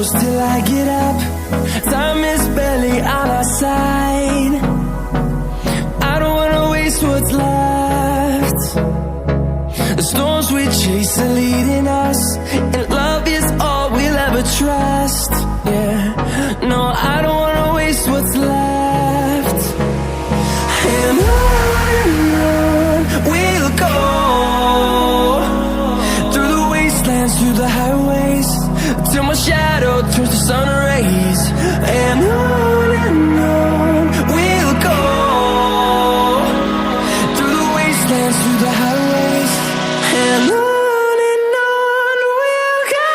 close till I get up. Time is barely on our side. I don't wanna waste what's left. The storms we chase are leading us, and love is all we'll ever trust. Yeah, no, I don't wanna waste what's left. And on we'll go, through the wastelands, through the highways, till my shadow turns to sun rays. And on we'll go, through the wastelands, through the highways, and on we'll go.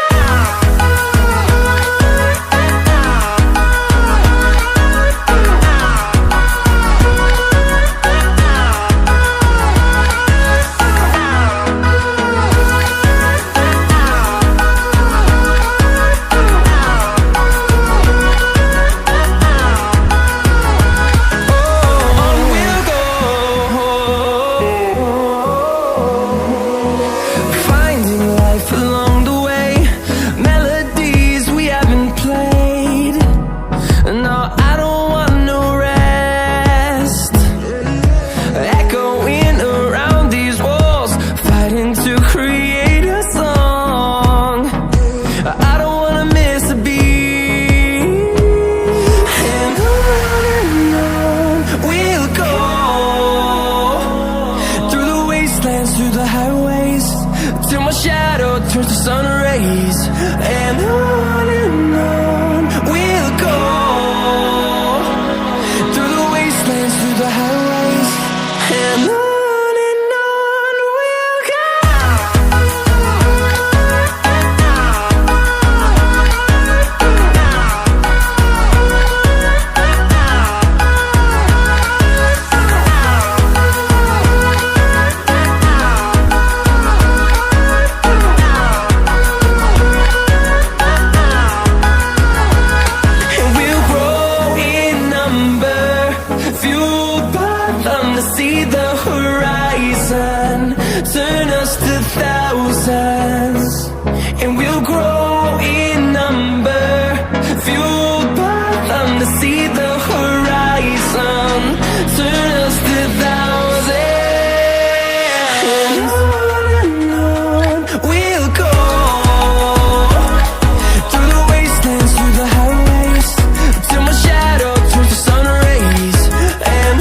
Through the highways, till my shadow turns to sun rays. And on we'll go, through the wastelands, through the highways, and on we'll go. See the horizon, turn us to thousands, and we'll grow in number, fueled by them to see the horizon, turn us to thousands. And on we'll go, through the wastelands, through the highways, till my shadow turns to sun rays. And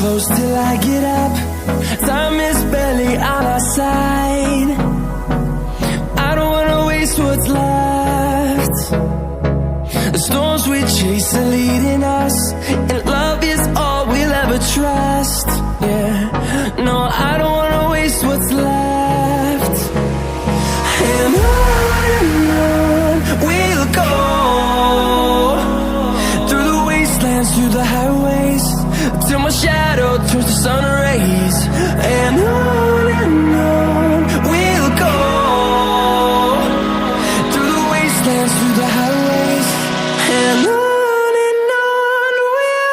close till I get up. Time is barely on our side. I don't wanna waste what's left. The storms we chase are leading us, and love is all we'll ever trust. Yeah, no, I don't wanna waste what's left. And on we'll go, through the wastelands, through the highways, till my shadow turns to sun rays. And on we'll go, through the wastelands, through the highways, and on we'll go.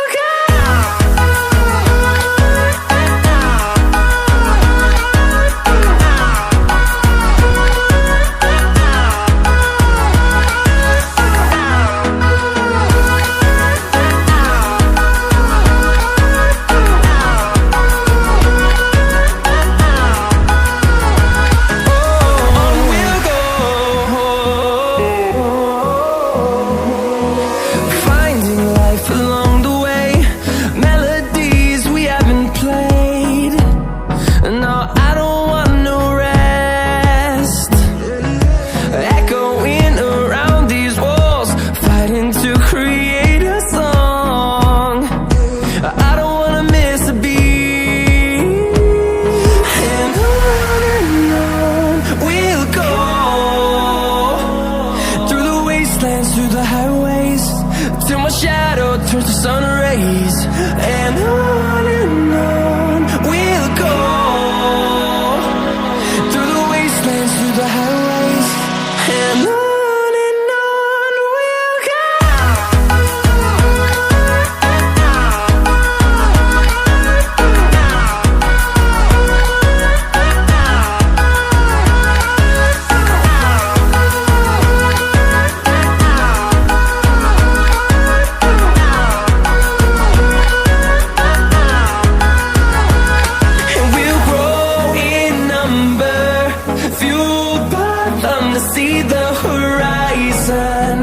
to see the horizon.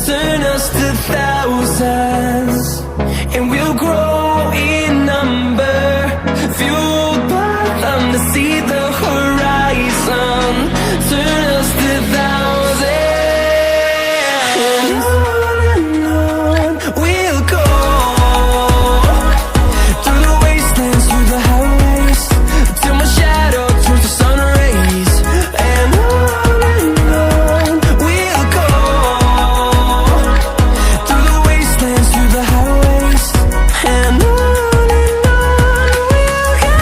Turn us to thousands, and we'll grow in number. Fueled by them to see the horizon. Turn us to thousands, and on we'll go. Through the wastelands, through the highways, till my shadow turns to sun rays. And on we'll go. Through the wastelands, through the highways, and on we'll go.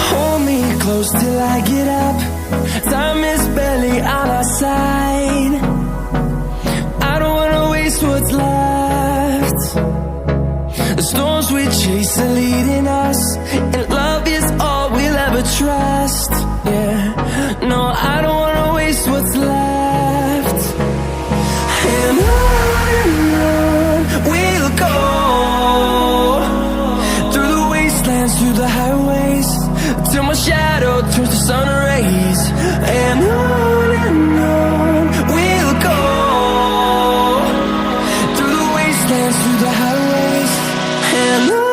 Hold me close till I get up. Time is barely on our side. I don't wanna waste what's left. The storms we chase are leading us, and love is all we'll ever trust. Yeah, no, I don't wanna waste what's left. And on we'll go. Through the wastelands, through the highways, till my shadow turns to sun rays. And on we'll go. Through the wastelands, through the highways, and on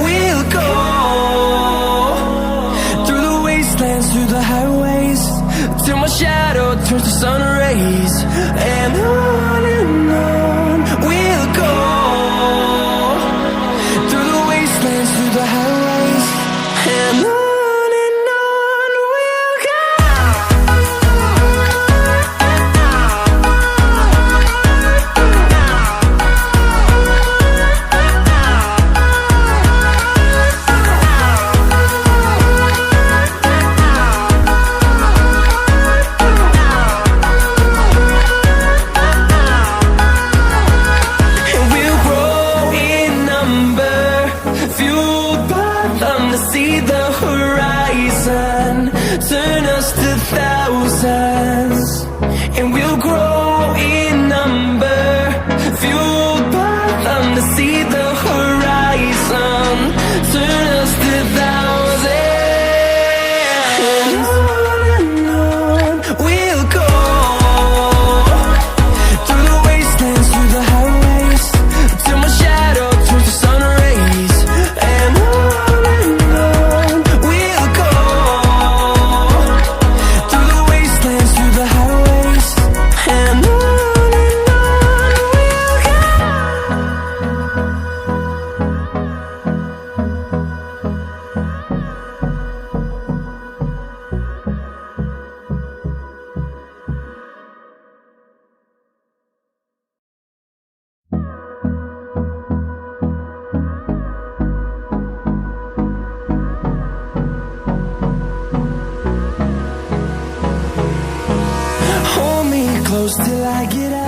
we'll go. Through the highways, till my shadow turns to sun rays. And on we'll go. Through the wastelands, through the highways, and on we'll go. See the horizon, turn us to thousands, and we'll grow in number. Fueled by them to see the horizon, turn us to thousands, and on we'll go. Through the wastelands, through the highways, till my shadow turns to sun rays. And close till I get out.